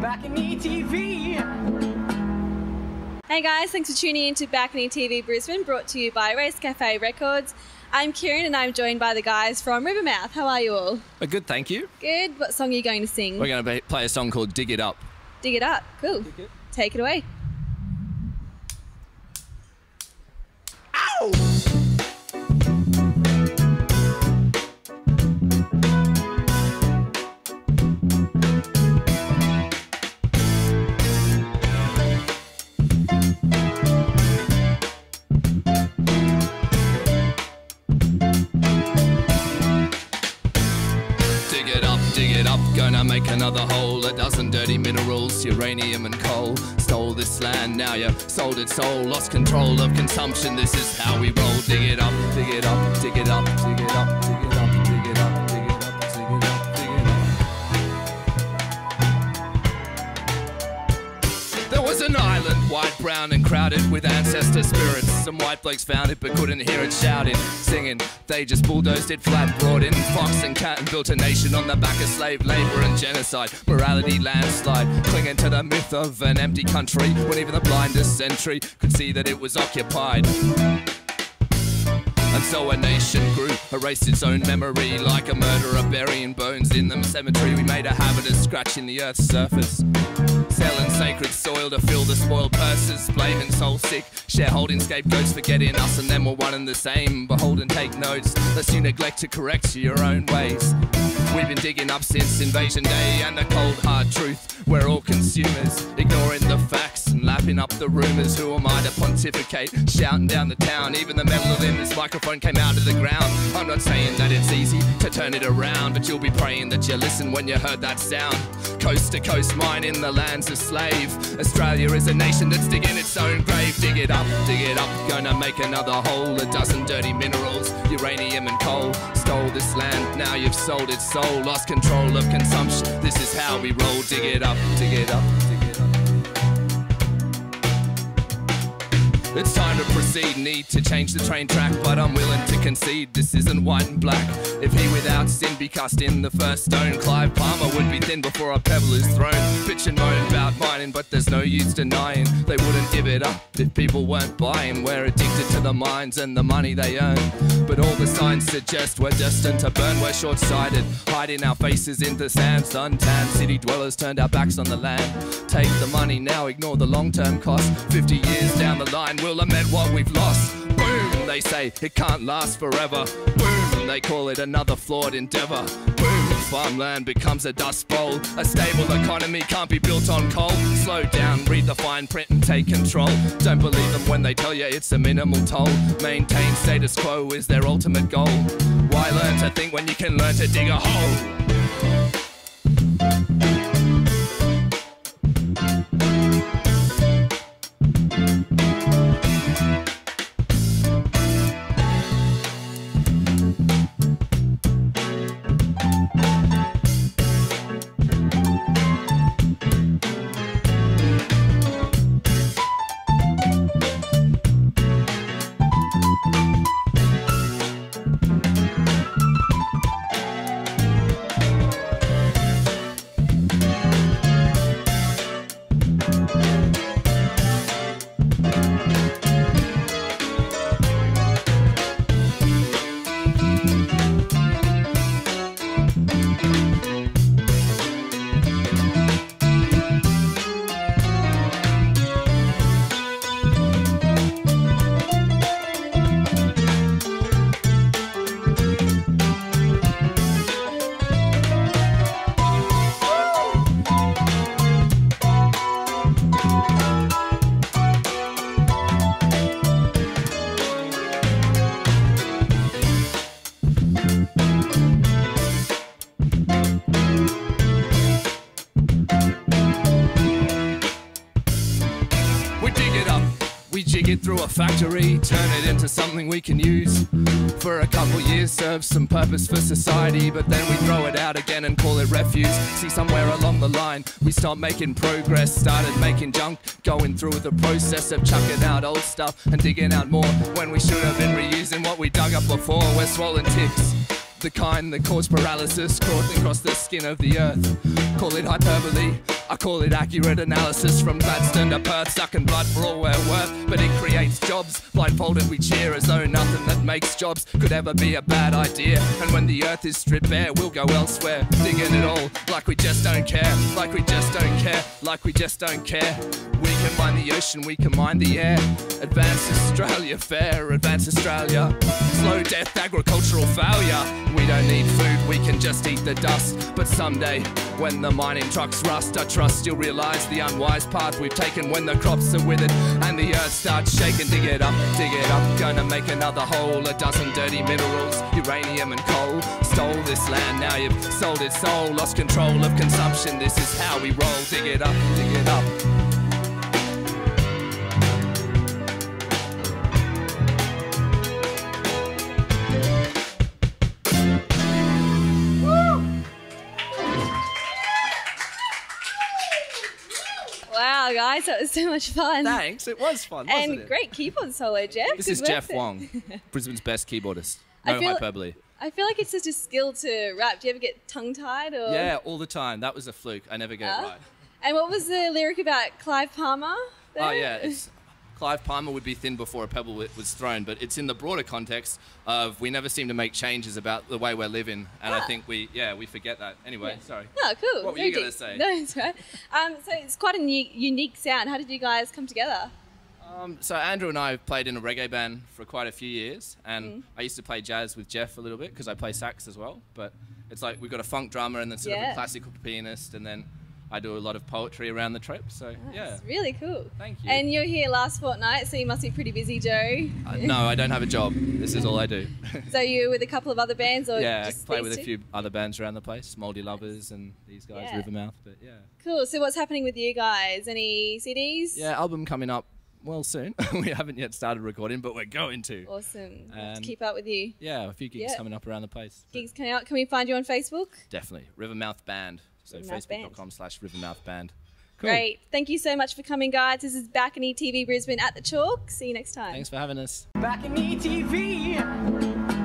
BalconyTV. Hey guys, thanks for tuning in to BalconyTV Brisbane, brought to you by Race Cafe Records. I'm KIRREN and I'm joined by the guys from RIVERMOUTH. How are you all? Good, thank you. Good. What song are you going to sing? We're going to play a song called Dig It Up. Dig It Up. Cool. Take it away. Ow! Gonna make another hole, a dozen dirty minerals, uranium and coal. Stole this land, now you sold its soul. Lost control of consumption, this is how we roll. Dig it up, dig it up, dig it up, dig it up, dig it up, dig it up, dig it up, dig it up, dig it up. There was an island, white, brown and crowded with ancestor spirits. Some white blokes found it but couldn't hear it shouting, singing. They just bulldozed it flat, brought in fox and cat and built a nation on the back of slave labour and genocide. Morality landslide, clinging to the myth of an empty country when even the blindest sentry could see that it was occupied. And so a nation grew, erased its own memory like a murderer burying bones in the cemetery. We made a habit of scratching the earth's surface, selling sacred soil to fill the spoiled purses, blaming soul sick shareholding scapegoats, forgetting us and them were one and the same. Behold and take notes, lest you neglect to correct your own ways. We've been digging up since Invasion Day and the cold hard truth. We're all consumers, ignoring the facts and lapping up the rumours. Who am I to pontificate, shouting down the town? Even the metal in this microphone came out of the ground. I'm not saying that it's easy to turn it around, but you'll be praying that you listen when you heard that sound. Coast to coast mining the lands of slave. Australia is a nation that's digging its own grave. Dig it up, gonna make another hole. A dozen dirty minerals, uranium and coal. Stole this land, now you've sold its soul. Lost control of consumption, this is how we roll. Dig it up, dig it up, dig it up. It's time to proceed, need to change the train track, but I'm willing to concede this isn't white and black. If he without sin be cast in the first stone, Clive Palmer would be thin before a pebble is thrown. Bitch and moan about mining, but there's no use denying they wouldn't give it up if people weren't buying. We're addicted to the mines and the money they earn, but all the signs suggest we're destined to burn. We're short-sighted, hiding our faces into sand. Sun-tanned city dwellers turned our backs on the land. Take the money now, ignore the long-term cost. 50 years down the line, we'll lament what we've lost. Boom, they say it can't last forever. Boom, they call it another flawed endeavour. Boom, farmland becomes a dust bowl. A stable economy can't be built on coal. Slow down, read the fine print and take control. Don't believe them when they tell you it's a minimal toll. Maintain status quo is their ultimate goal. Why learn to think when you can learn to dig a hole? Jig it through a factory, turn it into something we can use for a couple years, serve some purpose for society, but then we throw it out again and call it refuse. See, somewhere along the line we stopped making progress, started making junk, going through the process of chucking out old stuff and digging out more when we should have been reusing what we dug up before. We're swollen ticks, the kind that cause paralysis crawling across the skin of the earth. Call it hyperbole, I call it accurate analysis. From Gladstone to Perth, sucking blood for all we're worth. But it creates jobs, blindfolded we cheer as though nothing that makes jobs could ever be a bad idea. And when the earth is stripped bare, we'll go elsewhere, digging it all like we just don't care, like we just don't care, like we just don't care. We can mine the ocean, we can mine the air. Advance Australia fair, advance Australia. Slow death, agricultural failure. We don't need food, we can just eat the dust. But someday, when the mining trucks rust, I trust you'll realise the unwise path we've taken when the crops are withered and the earth starts shaking. Dig it up, gonna make another hole. A dozen dirty minerals, uranium and coal. Stole this land, now you've sold its soul. Lost control of consumption, this is how we roll. Dig it up, dig it up. Wow, guys, that was so much fun. Thanks, it was fun, wasn't it? And great keyboard solo, Geoff. This is Geoff Wong, Brisbane's best keyboardist. No hyperbole. I feel like it's just a skill to rap. Do you ever get tongue-tied? Or? Yeah, all the time. That was a fluke. I never get it right. And what was the lyric about Clive Palmer there? Oh, yeah, it's Clive Palmer would be thin before a pebble was thrown, but it's in the broader context of we never seem to make changes about the way we're living, and I think we forget that. Anyway, sorry. Oh, cool. What were you going to say? No, it's right. So it's quite a unique sound. How did you guys come together? So Andrew and I played in a reggae band for quite a few years, and I used to play jazz with Geoff a little bit because I play sax as well, but it's like we've got a funk drummer and then sort of a classical pianist, and then I do a lot of poetry around the trip, so yeah. It's really cool. Thank you. And you're here last fortnight, so you must be pretty busy, Joe. No, I don't have a job. This is all I do. So you're with a couple of other bands, or yeah, just I play these with two? a few other bands around the place, Mouldy Lovers and these guys, RIVERMOUTH, but yeah. Cool. So what's happening with you guys? Any CDs? Yeah, album coming up. Well, soon. We haven't yet started recording, but we're going to. Awesome. We'll have to keep up with you. Yeah, a few gigs coming up around the place. Gigs coming out. Can we find you on Facebook? Definitely. RIVERMOUTH Band. So facebook.com/RIVERMOUTH Band. Cool. Great. Thank you so much for coming, guys. This is BalconyTV Brisbane at the Chalk. See you next time. Thanks for having us. BalconyTV.